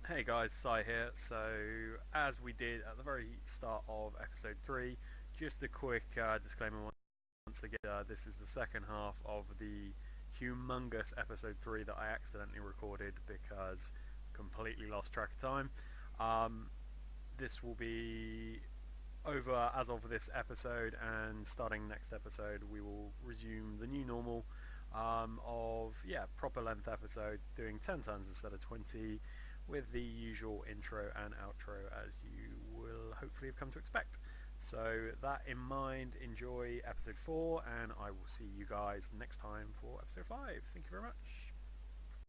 Hey guys, Sai here. So, as we did at the very start of episode 3, just a quick disclaimer once again, this is the second half of the humongous episode 3 that I accidentally recorded because completely lost track of time. This will be over as of this episode, and starting next episode we will resume the new normal of proper length episodes, doing 10 times instead of 20, with the usual intro and outro as you will hopefully have come to expect. So that in mind, enjoy episode 4, and I will see you guys next time for episode 5. Thank you very much.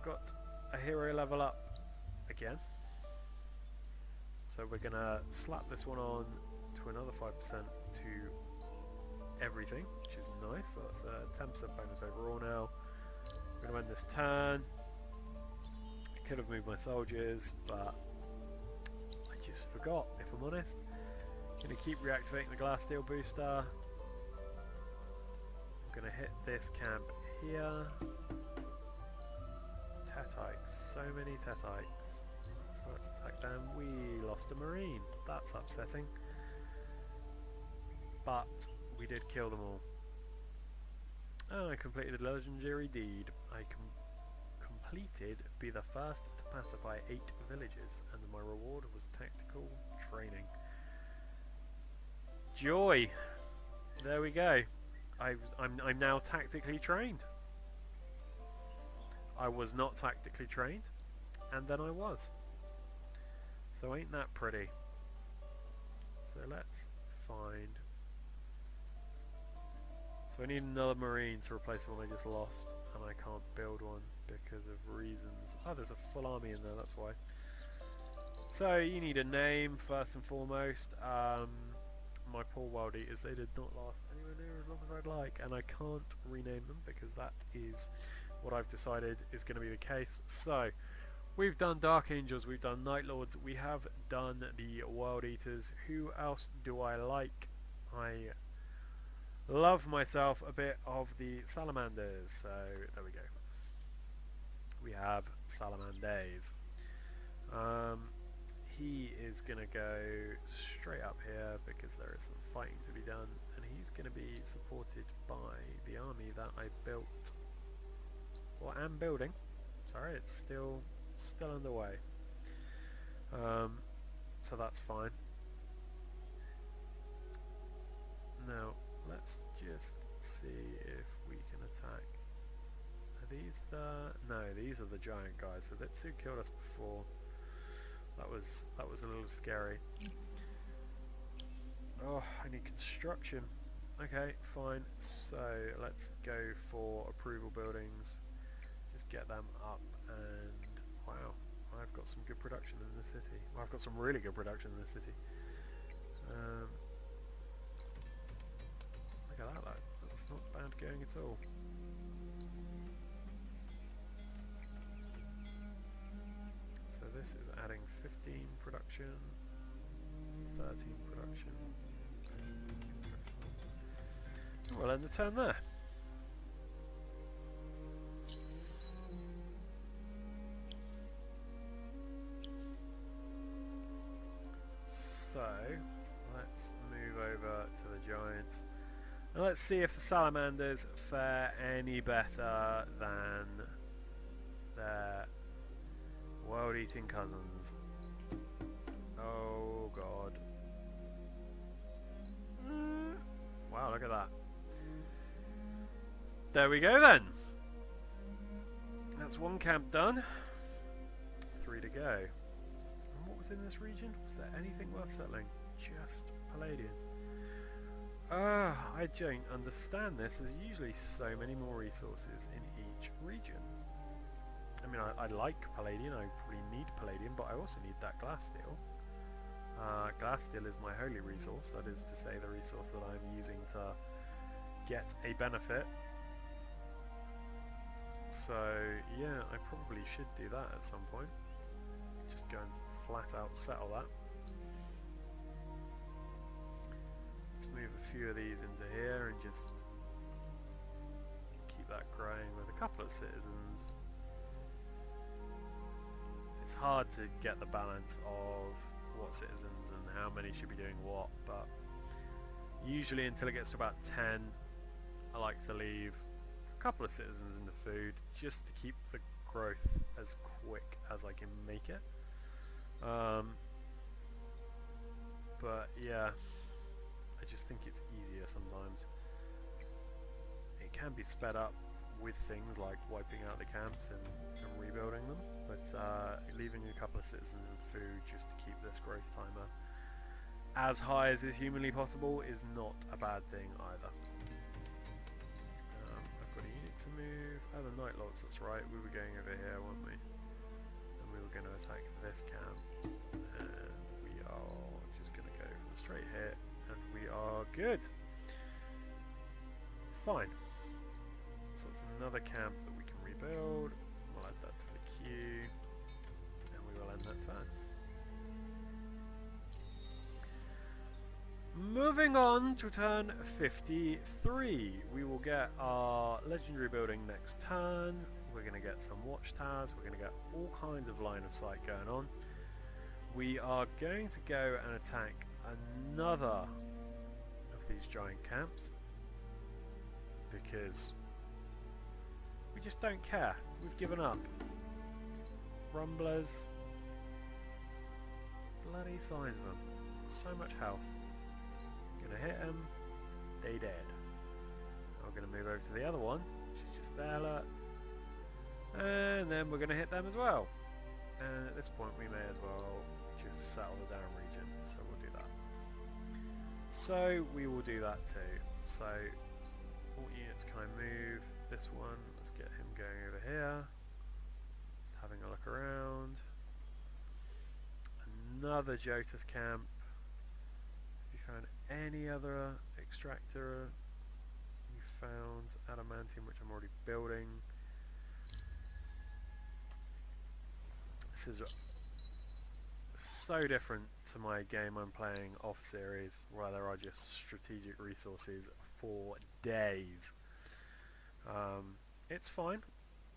Got a hero level up again, so we're gonna slap this one on to another 5% to everything, which is nice. So that's a 10% bonus overall now. I'm going to end this turn. I could have moved my soldiers, but I just forgot, if I'm honest. I'm going to keep reactivating the glass steel booster. I'm going to hit this camp here. Tetikes, so many Tetikes. So let's attack them. We lost a marine. That's upsetting. But we did kill them all. And I completed a legendary deed. I completed be the first to pacify 8 villages, and my reward was tactical training. Joy! There we go. I'm now tactically trained. I was not tactically trained, and then I was. So ain't that pretty? So let's find... So I need another marine to replace the one I just lost, and I can't build one because of reasons. Oh, there's a full army in there, that's why. So you need a name first and foremost. My poor wild eaters, they did not last anywhere near as long as I'd like, and I can't rename them because that is what I've decided is going to be the case. So we've done Dark Angels, we've done Night Lords, we have done the Wild Eaters. Who else do I like? I love myself a bit of the Salamanders, so there we go. We have Salamanders. He is going to go straight up here because there is some fighting to be done, and he's going to be supported by the army that I built, or am building. Sorry, it's still underway. So that's fine. Now let's just see if we can attack. Are these the... No, these are the giant guys. So that's who killed us before. That was a little scary. Oh, I need construction. Okay, fine. So let's go for approval buildings. Just get them up, and wow, I've got some good production in the city. Well, I've got some really good production in the city. Look at that, that's not bad going at all. So this is adding 15 production, 13 production, 15 production. We'll end the turn there. So let's move over to the giants. Now let's see if the salamanders fare any better than their world-eating cousins. Oh god. Wow, look at that. There we go then. That's one camp done. 3 to go. And what was in this region? Was there anything worth settling? Just Palladian. I don't understand this. There's usually so many more resources in each region. I mean, I like Palladian, I probably need Palladian, but I also need that glass steel. Glass steel is my holy resource, that is to say the resource that I'm using to get a benefit. So yeah, I probably should do that at some point. Just go and flat out settle that. Let's move a few of these into here and just keep that growing with a couple of citizens. it's hard to get the balance of what citizens and how many should be doing what, but usually until it gets to about 10, I like to leave a couple of citizens in the food just to keep the growth as quick as I can make it. But yeah, I just think it's easier sometimes. It can be sped up with things like wiping out the camps and rebuilding them, but leaving a couple of citizens in food just to keep this growth timer as high as is humanly possible is not a bad thing either. I've got a unit to move. Oh, the Night Lords, that's right, we were going over here, weren't we? And we were going to attack this camp, and we are just going to go for the straight hit, and we are good. Fine. So it's another camp that we can rebuild. We'll add that to the queue, and we will end that turn. Moving on to turn 53, we will get our legendary building next turn. We're going to get some watchtowers, we're going to get all kinds of line of sight going on. We are going to go and attack another of these giant camps because we just don't care, we've given up. Rumblers, bloody size of them, so much health. Gonna hit him, they dead. I'm gonna move over to the other one, she's just there, look. And then we're gonna hit them as well. And at this point we may as well just settle the down region, so we'll do that. So we will do that too. So, all units can I move? This one, let's get him going over here. Just having a look around. Another Jotus camp. Found any other extractor? You found adamantium, which I'm already building. This is so different to my game I'm playing off series, where there are just strategic resources for days. It's fine.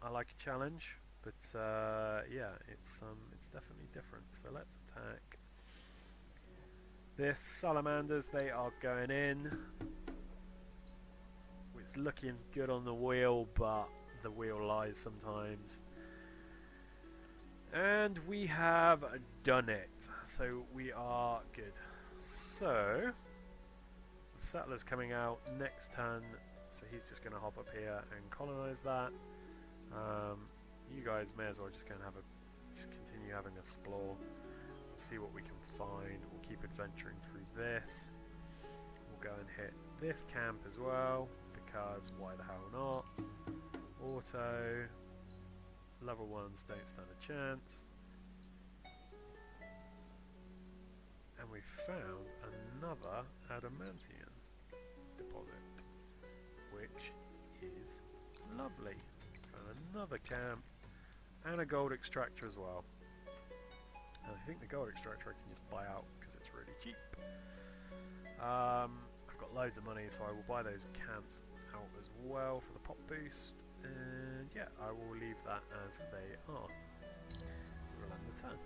I like a challenge, but yeah, it's definitely different. So let's attack. This salamanders, they are going in. It's looking good on the wheel, but the wheel lies sometimes. And we have done it. So we are good. So the settler's coming out next turn, so he's just going to hop up here and colonize that. You guys may as well just go and just continue having a explore. See what we can find. We'll keep adventuring through this. We'll go and hit this camp as well, because why the hell not? Auto. Level 1s don't stand a chance. And we found another adamantium deposit, which is lovely. Found another camp and a gold extractor as well. And I think the gold extractor I can just buy out because it's really cheap. I've got loads of money, so I will buy those camps out as well for the pop boost. And yeah, I will leave that as they are. We'll end the turn.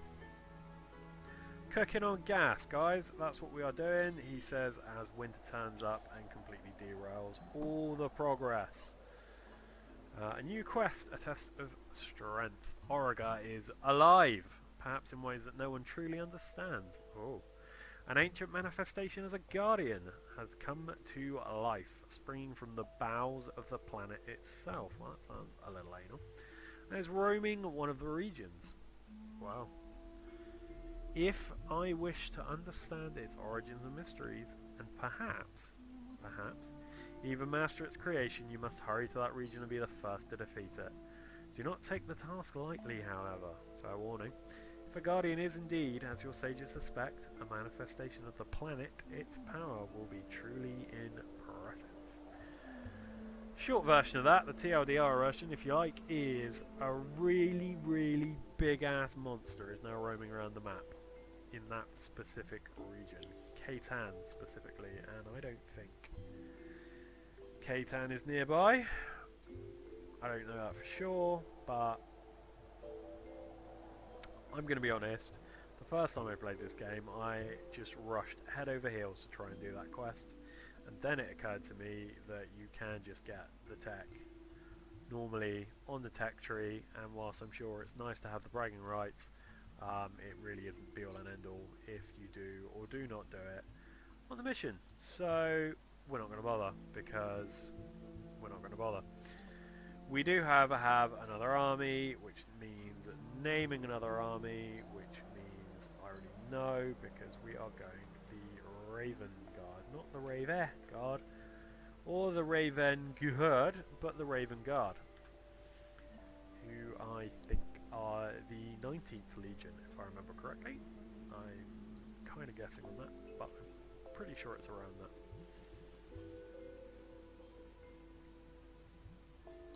Cooking on gas, guys. That's what we are doing. He says as winter turns up and completely derails all the progress. A new quest, a test of strength. Auriga is alive. Perhaps in ways that no one truly understands. Oh. An ancient manifestation as a guardian has come to life, springing from the bowels of the planet itself. Well, that sounds a little anal. And is roaming one of the regions. Wow. If I wish to understand its origins and mysteries, and perhaps, even master its creation, you must hurry to that region and be the first to defeat it. Do not take the task lightly, however. Fair warning. If a guardian is indeed, as your sages suspect, a manifestation of the planet, its power will be truly impressive. Short version of that, the TLDR version, if you like, is a really, really big-ass monster is now roaming around the map in that specific region. Catan specifically, and I don't think Catan is nearby. I don't know that for sure, but I'm going to be honest, the first time I played this game I just rushed head over heels to try and do that quest, and then it occurred to me that you can just get the tech normally on the tech tree, and whilst I'm sure it's nice to have the bragging rights, it really isn't be all and end all if you do or do not do it on the mission. So we're not going to bother, because we're not going to bother. We do, however, have another army, which means naming another army, which means I already know, because we are going the Raven Guard, not the Rave Guard, or the Raven Guard, but the Raven Guard, who I think are the 19th Legion, if I remember correctly. I'm kind of guessing on that, but I'm pretty sure it's around that.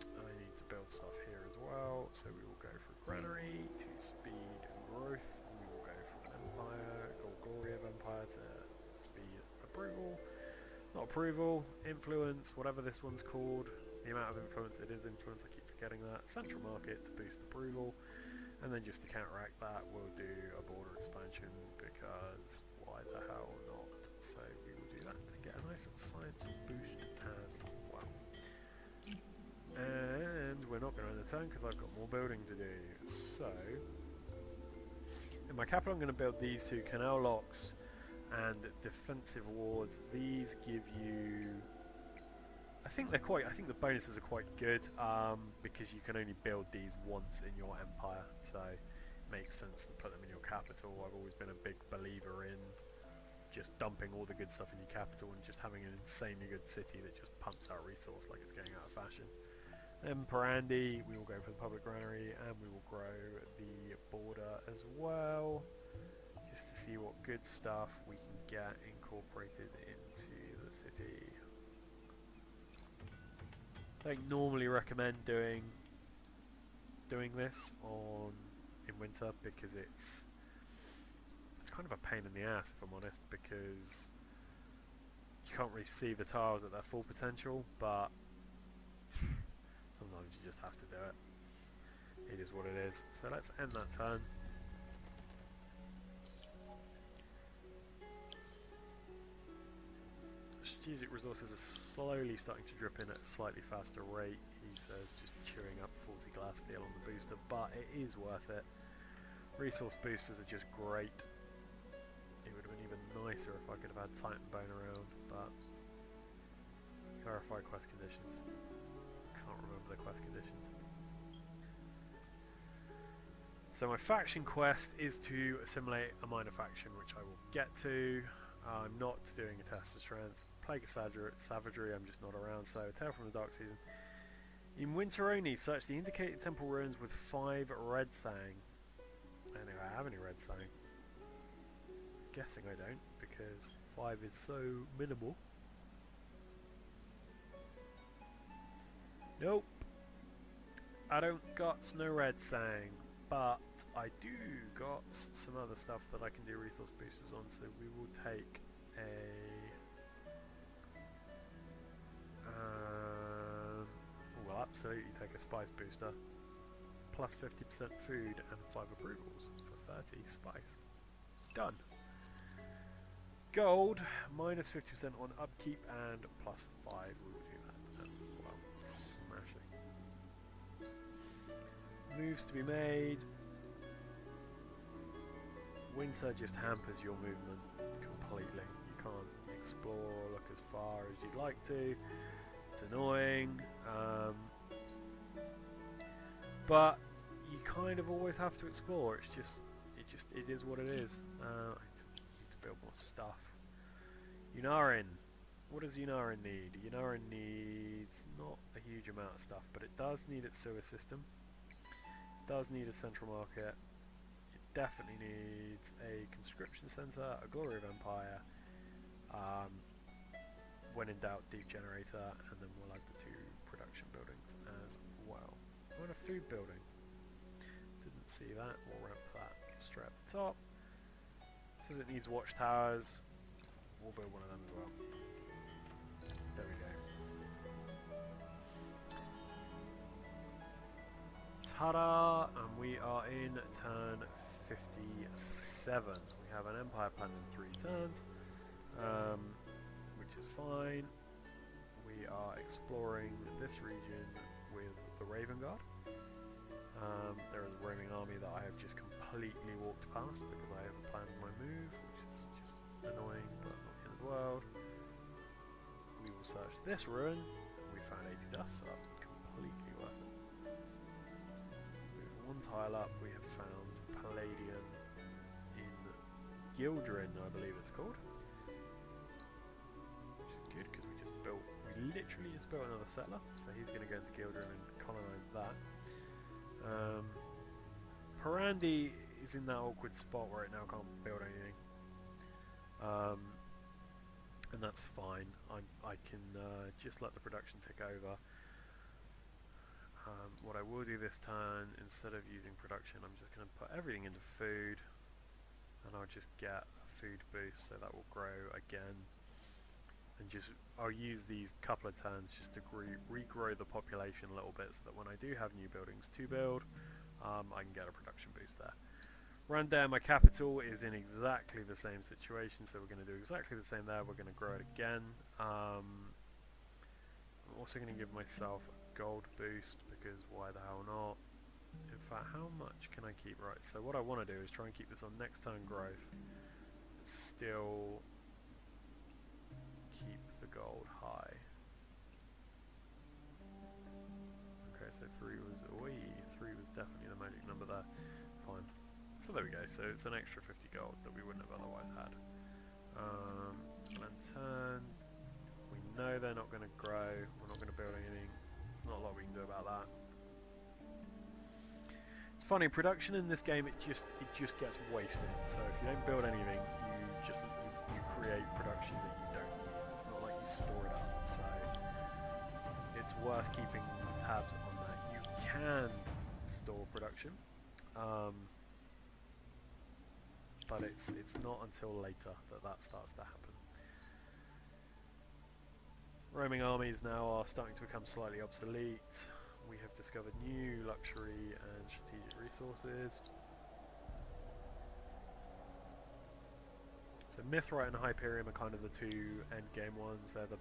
I need to build stuff here as well, so we will go for Granary to speed and growth, and we will go from Empire, or Glory of Empire, to speed approval. Not approval, influence, whatever this one's called. The amount of influence, it is influence, I keep forgetting that. Central market to boost approval, and then just to counteract that we'll do a border expansion, because why the hell not? So we will do that to get a nice science boost as well. And we're not going to end the turn because I've got more building to do. So in my capital I'm going to build these two canal locks and defensive wards. These give you, I think the bonuses are quite good, because you can only build these once in your empire, so it makes sense to put them in your capital. I've always been a big believer in just dumping all the good stuff in your capital and just having an insanely good city that just pumps out resource like it's getting out of fashion. Then Parandi, we will go for the public granary, and we will grow the border as well, just to see what good stuff we can get incorporated into the city. I don't normally recommend doing this in winter, because it's kind of a pain in the ass, if I'm honest, because you can't really see the tiles at their full potential, but sometimes you just have to do it. It is what it is. So let's end that turn. Strategic resources are slowly starting to drip in at a slightly faster rate, he says, just chewing up 40 glass steel on the booster, but it is worth it. Resource boosters are just great. It would have been even nicer if I could have had Titan Bone around, but clarify quest conditions. Can't remember the quest conditions. So my faction quest is to assimilate a minor faction, which I will get to. I'm not doing a test of strength. Plague of Savagery, I'm just not around. So Tale from the Dark Season. In winter only, search the indicated temple ruins with 5 red sang. I don't know if I have any red sang. Guessing I don't, because 5 is so minimal. Nope. I don't got no red sang, but I do got some other stuff that I can do resource boosters on, so we will take a we'll absolutely take a spice booster, plus 50% food and 5 approvals for 30 spice. Done. Gold, minus 50% on upkeep and plus 5, we will do that as well. Smashing. Moves to be made. Winter just hampers your movement completely. You can't explore or look as far as you'd like to. It's annoying, but you kind of always have to explore. It is what it is. I need to build more stuff. Unarin. What does Unarin need? Unarin needs not a huge amount of stuff, but it does need its sewer system. It does need a central market. It definitely needs a conscription centre, a Glory of Empire. When in doubt, deep generator, and then we'll have the 2 production buildings as well. I want a food building. Didn't see that. We'll ramp that straight at the top. Says it needs watchtowers. We'll build one of them as well. There we go. Ta-da! And we are in turn 7. We have an empire planned in 3 turns, which is fine. We are exploring this region with the Raven Guard. There is a roaming army that I have just completely walked past because I have planned my move, which is just annoying, but not the end of the world. We will search this ruin. We found 80 dust, so that's completely worth it. Move one tile up, we have found Palladium in Gildrin, I believe it's called. Which is good because we literally just built another settler, so he's going to go into Gildrin and colonise that. Parandi is in that awkward spot where it now can't build anything. And that's fine. I can just let the production tick over. What I will do this turn, instead of using production, I'm just going to put everything into food, and I'll just get a food boost, so that will grow again. And I'll use these couple of turns just to regrow the population a little bit, so that when I do have new buildings to build, I can get a production boost there. Randare, my capital, is in exactly the same situation, so we're going to do exactly the same there. We're going to grow it again. I'm also going to give myself a gold boost, because why the hell not? In fact, how much can I keep? Right, so what I want to do is try and keep this on next turn growth, but still keep the gold high. Okay, so 3 was definitely the magic number there. Fine. So there we go, so it's an extra 50 gold that we wouldn't have otherwise had. And turn, we know they're not going to grow, we're not going to build anything, there's not a lot we can do about that. It's funny, production in this game, it just gets wasted, so if you don't build anything, you create production that you don't use. It's not like you store it up, so it's worth keeping tabs on that. You can store production, but it's not until later that starts to happen. Roaming armies now are starting to become slightly obsolete. We have discovered new luxury and strategic resources. So Mithrite and Hyperium are kind of the 2 endgame ones. They're the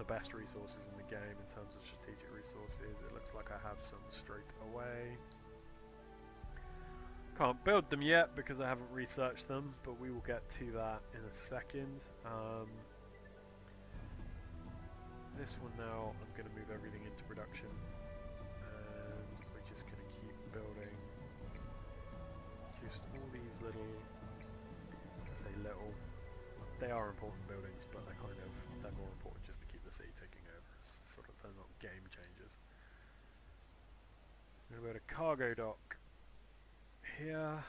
best resources in the game in terms of strategic resources. It looks like I have some straight away. Can't build them yet because I haven't researched them, but we will get to that in a second. This one now, I'm going to move everything into production, and we're just going to keep building just all these little, I say little, they are important buildings, but they're more important just to keep the city ticking over. It's sort of, they're not game changers. I'm going to build a cargo dock here,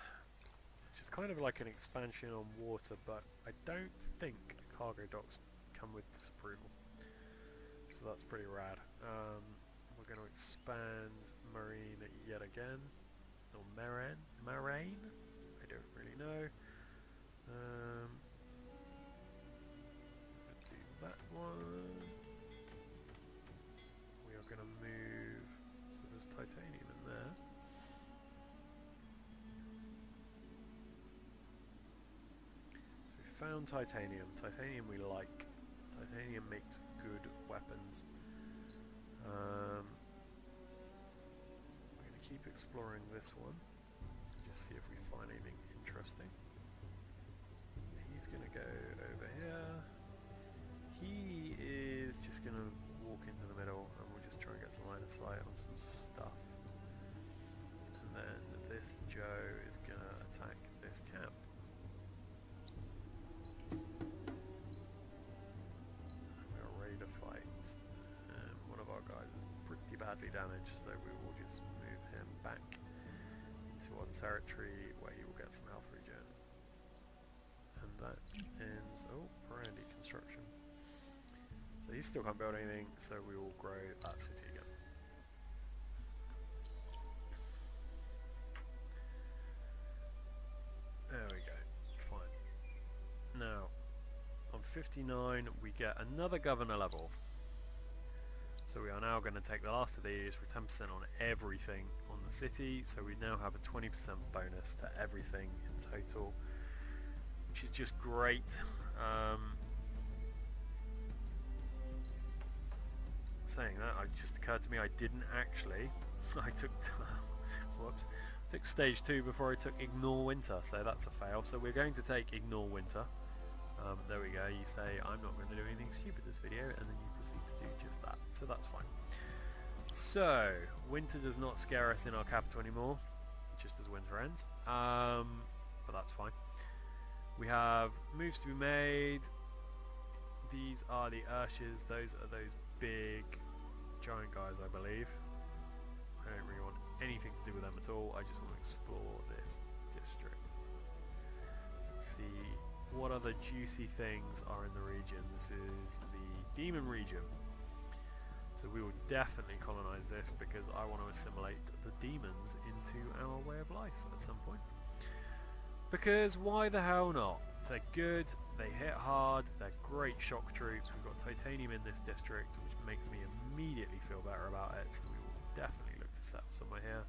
which is kind of like an expansion on water, but I don't think cargo docks come with disapproval. So that's pretty rad. We're going to expand marine yet again, or marine? I don't really know. Do that one. We are going to move. So there's titanium in there. So we found titanium. Titanium we like. Titanium makes good weapons. We're going to keep exploring this one, just see if we find anything interesting. He's going to go over here. He is just going to walk into the middle, and we'll just try and get some line of sight on some stuff. And then this Joe is going to attack this camp. Badly damaged, so we will just move him back into our territory where he will get some health regen. And that ends, Parandi construction. So he still can't build anything, so we will grow that city again. There we go, fine. Now, on 59 we get another governor level. So we are now going to take the last of these for 10% on everything on the city. So we now have a 20% bonus to everything in total, which is just great. Saying that, it just occurred to me I didn't actually. I took whoops. I took stage 2 before I took ignore winter, so that's a fail. So we're going to take ignore winter. There we go. You say I'm not going to do anything stupid this video, and then you proceed to do just that. So that's fine. So winter does not scare us in our capital anymore, just as winter ends. But that's fine. We have moves to be made. These are the Urshes. Those are those big giant guys, I believe. I don't really want anything to do with them at all. I just want to explore this district. Let's see what other juicy things are in the region. This is the demon region. So we will definitely colonize this because I want to assimilate the demons into our way of life at some point. Because why the hell not? They're good, they hit hard, they're great shock troops. We've got titanium in this district, which makes me immediately feel better about it, so we will definitely look to set up somewhere here.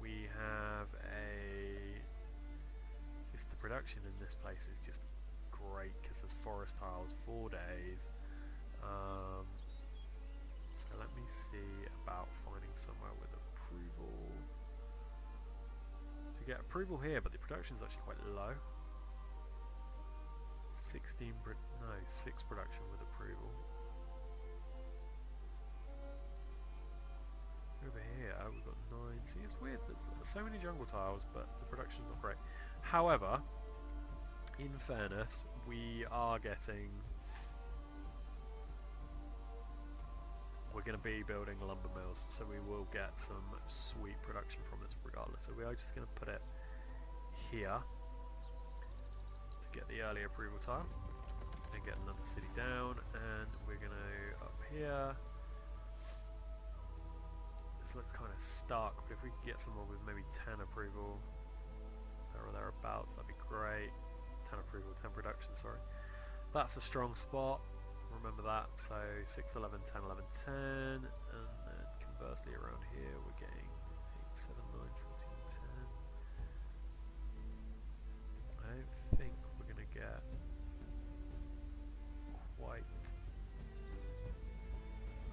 We have just the production in this place is just great because there's forest tiles, 4 days. So let me see about finding somewhere with approval. So we get approval here, but the production is actually quite low. 6 production with approval. Over here we've got 9. See, it's weird, there's so many jungle tiles, but the production's not great. However, in fairness, we're going to be building lumber mills, so we will get some sweet production from this regardless. So we are just going to put it here to get the early approval tile and get another city down, and we're going to up here. This looks kind of stark, but if we could get someone with maybe 10 approval or thereabouts, that'd be great. 10 approval, 10 production, sorry. That's a strong spot, remember that. So 6, 11, 10, 11, 10, and then conversely around here we're getting 8, 7, 9, 14, 10. I don't think we're going to get quite...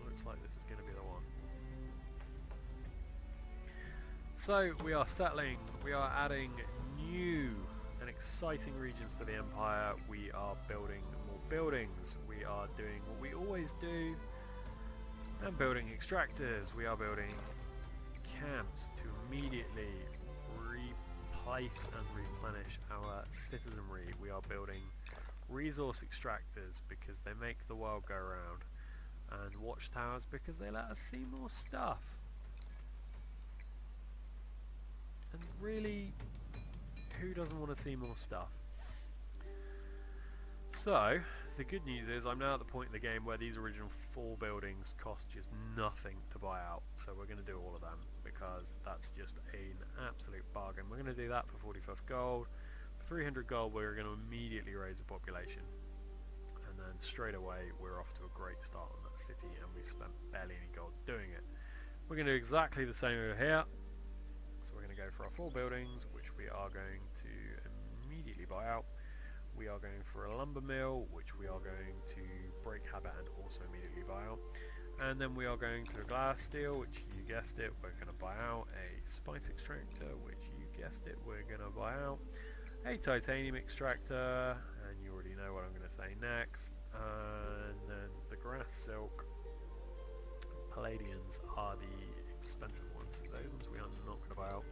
Looks like this is going to be the one. So we are settling, we are adding new and exciting regions to the empire. We are building more buildings. We are doing what we always do and building extractors. We are building camps to immediately replace and replenish our citizenry. We are building resource extractors because they make the world go round, and watchtowers because they let us see more stuff. And really, who doesn't want to see more stuff? So, the good news is I'm now at the point in the game where these original 4 buildings cost just nothing to buy out. So we're going to do all of them because that's just an absolute bargain. We're going to do that for 45 gold. For 300 gold we're going to immediately raise the population. And then straight away we're off to a great start on that city, and we spent barely any gold doing it. We're going to do exactly the same over here. So we're going to go for our 4 buildings, which we are going to immediately buy out. We are going for a lumber mill, which we are going to break habit and also immediately buy out. And then we are going to a glass steel, which you guessed it, we're going to buy out. A spice extractor, which you guessed it, we're going to buy out. A titanium extractor, and you already know what I'm going to say next. And then the grass silk. Palladians are the expensive ones. Those ones we are not going to buy out.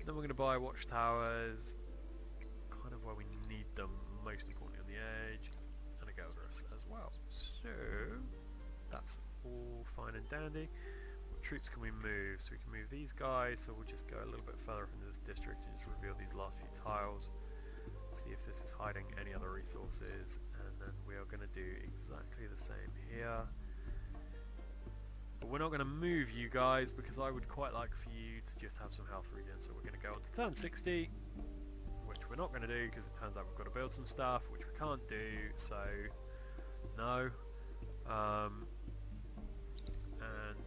Then we're going to buy watchtowers, kind of where we need them, most importantly on the edge, and a Gelderus as well. So that's all fine and dandy. What troops can we move? So we can move these guys, so we'll just go a little bit further into this district and just reveal these last few tiles, see if this is hiding any other resources, and then we are going to do exactly the same here. But we're not going to move you guys because I would quite like for you to just have some health regen, so we're going to go on to turn 60, which we're not going to do because it turns out we've got to build some stuff, which we can't do, so no.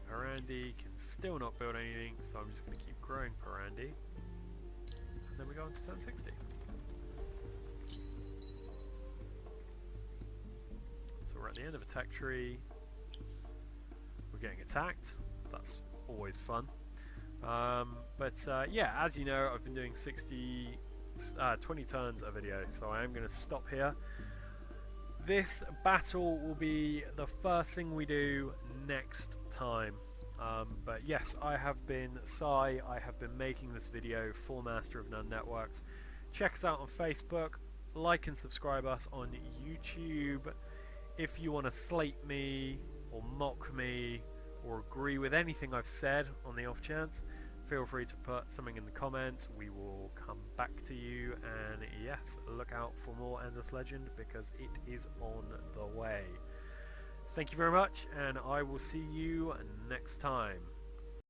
Parandi can still not build anything, so I'm just going to keep growing Parandi. And then we go on to turn 60. So we're at the end of a tech tree. We're getting attacked. That's always fun. Yeah, as you know, I've been doing 20 turns a video, so I am going to stop here. This battle will be the first thing we do next time. But yes, I have been Sai. I have been making this video for Master of None Networks. Check us out on Facebook, like and subscribe us on YouTube. If you want to slate me or mock me or agree with anything I've said on the off chance, feel free to put something in the comments. We will come back to you, and yes, look out for more Endless Legend because it is on the way. Thank you very much, and I will see you next time.